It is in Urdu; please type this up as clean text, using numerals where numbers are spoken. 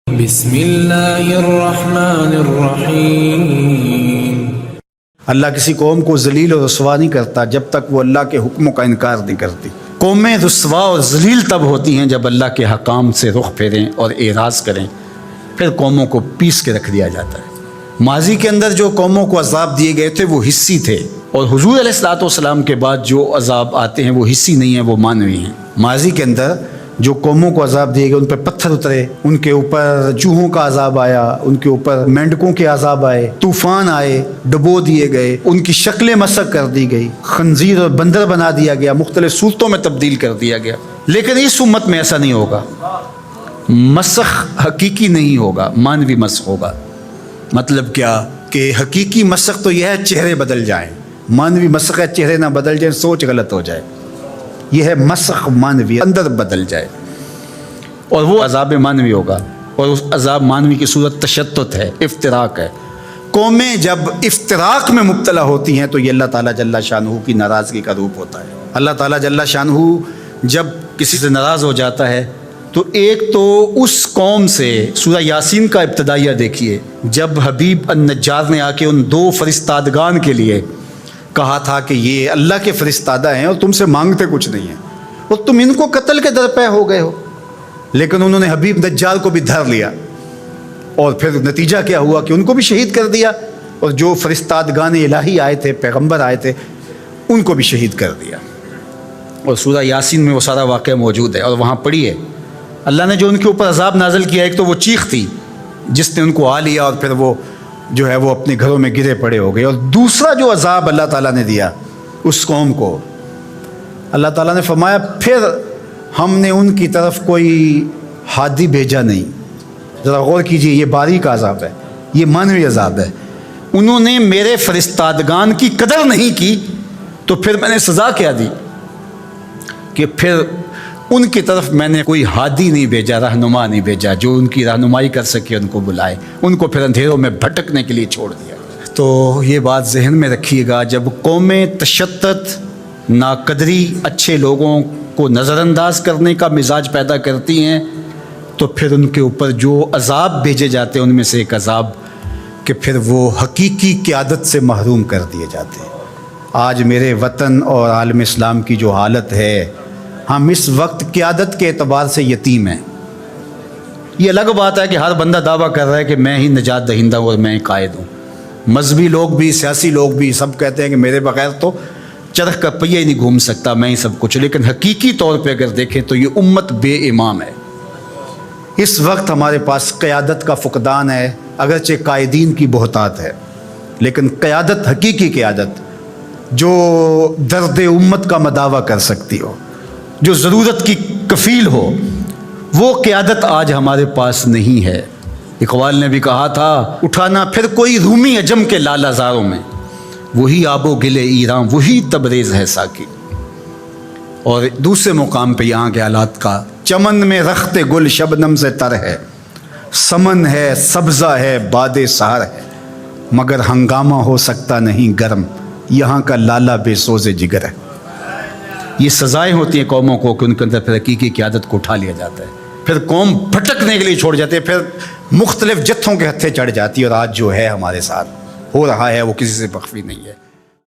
بسم اللہ الرحمن الرحیم۔ اللہ کسی قوم کو ذلیل اور رسوا نہیں کرتا جب تک وہ اللہ کے حکموں کا انکار نہیں کرتی۔ قومیں رسوا اور ذلیل تب ہوتی ہیں جب اللہ کے حکام سے رخ پھیریں اور اعراض کریں، پھر قوموں کو پیس کے رکھ دیا جاتا ہے۔ ماضی کے اندر جو قوموں کو عذاب دیے گئے تھے وہ حصی تھے، اور حضور علیہ الصلوۃ والسلام کے بعد جو عذاب آتے ہیں وہ حصی نہیں ہیں، وہ معنوی ہیں۔ ماضی کے اندر جو قوموں کو عذاب دیے گئے ان پہ پتھر اترے، ان کے اوپر چوہوں کا عذاب آیا، ان کے اوپر مینڈکوں کے عذاب آئے، طوفان آئے، ڈبو دیے گئے، ان کی شکلیں مسخ کر دی گئی، خنزیر اور بندر بنا دیا گیا، مختلف صورتوں میں تبدیل کر دیا گیا۔ لیکن اس امت میں ایسا نہیں ہوگا، مسخ حقیقی نہیں ہوگا، مانوی مسخ ہوگا۔ مطلب کیا کہ حقیقی مسخ تو یہ ہے چہرے بدل جائیں، مانوی مسخ ہے چہرے نہ بدل جائیں، سوچ غلط ہو جائے۔ یہ ہے مسخ مانوی، اندر بدل جائے، اور وہ عذاب مانوی ہوگا۔ اور اس عذاب مانوی کی صورت تشتت ہے، افتراق ہے۔ قومیں جب افتراق میں مبتلا ہوتی ہیں تو یہ اللہ تعالیٰ جل شانہ کی ناراضگی کا روپ ہوتا ہے۔ اللہ تعالیٰ جل شانہ جب کسی سے ناراض ہو جاتا ہے تو ایک تو اس قوم سے، سورہ یاسین کا ابتدائیہ دیکھیے، جب حبیب النجار نے آ کے ان دو فرستادگان کے لیے کہا تھا کہ یہ اللہ کے فرستادہ ہیں اور تم سے مانگتے کچھ نہیں ہیں، اور تم ان کو قتل کے درپے ہو گئے ہو، لیکن انہوں نے حبیب نجار کو بھی دھر لیا، اور پھر نتیجہ کیا ہوا کہ ان کو بھی شہید کر دیا، اور جو فرستادگان الہی آئے تھے، پیغمبر آئے تھے، ان کو بھی شہید کر دیا۔ اور سورہ یاسین میں وہ سارا واقعہ موجود ہے، اور وہاں پڑھیے اللہ نے جو ان کے اوپر عذاب نازل کیا۔ ایک تو وہ چیخ تھی جس نے ان کو آ لیا، اور پھر وہ جو ہے وہ اپنے گھروں میں گرے پڑے ہو گئے۔ اور دوسرا جو عذاب اللہ تعالیٰ نے دیا اس قوم کو، اللہ تعالیٰ نے فرمایا پھر ہم نے ان کی طرف کوئی ہادی بھیجا نہیں۔ ذرا غور کیجئے، یہ باریک عذاب ہے، یہ مانوی عذاب ہے۔ انہوں نے میرے فرستادگان کی قدر نہیں کی تو پھر میں نے سزا کیا دی کہ پھر ان کی طرف میں نے کوئی ہادی نہیں بھیجا، رہنما نہیں بھیجا جو ان کی رہنمائی کر سکے، ان کو بلائے، ان کو پھر اندھیروں میں بھٹکنے کے لیے چھوڑ دیا۔ تو یہ بات ذہن میں رکھیے گا، جب قومیں تشدد، ناقدری، اچھے لوگوں کو نظر انداز کرنے کا مزاج پیدا کرتی ہیں تو پھر ان کے اوپر جو عذاب بھیجے جاتے ہیں ان میں سے ایک عذاب کہ پھر وہ حقیقی قیادت سے محروم کر دیے جاتے ہیں۔ آج میرے وطن اور عالم اسلام کی جو حالت ہے، ہم اس وقت قیادت کے اعتبار سے یتیم ہیں۔ یہ الگ بات ہے کہ ہر بندہ دعویٰ کر رہا ہے کہ میں ہی نجات دہندہ ہوں اور میں قائد ہوں۔ مذہبی لوگ بھی، سیاسی لوگ بھی، سب کہتے ہیں کہ میرے بغیر تو چرخ کا پہیہ ہی نہیں گھوم سکتا، میں ہی سب کچھ۔ لیکن حقیقی طور پہ اگر دیکھیں تو یہ امت بے امام ہے۔ اس وقت ہمارے پاس قیادت کا فقدان ہے، اگرچہ قائدین کی بہتات ہے، لیکن قیادت، حقیقی قیادت جو درد امت کا مداوع کر سکتی ہو، جو ضرورت کی کفیل ہو، وہ قیادت آج ہمارے پاس نہیں ہے۔ اقبال نے بھی کہا تھا، اٹھانا پھر کوئی رومی عجم کے لالہ زاروں میں، وہی آب و گل ایران، وہی تبریز ہے ساکی۔ اور دوسرے مقام پہ یہاں کے حالات کا، چمن میں رخت گل شبنم سے تر ہے، سمن ہے، سبزہ ہے، باد سحر ہے، مگر ہنگامہ ہو سکتا نہیں گرم، یہاں کا لالہ بے سوز جگر ہے۔ یہ سزائیں ہوتی ہیں قوموں کو کہ ان کے اندر پھر حقیقی قیادت کو اٹھا لیا جاتا ہے، پھر قوم بھٹکنے کے لیے چھوڑ جاتے ہیں، پھر مختلف جتھوں کے ہتھے چڑھ جاتی ہے۔ اور آج جو ہے ہمارے ساتھ ہو رہا ہے وہ کسی سے مخفی نہیں ہے۔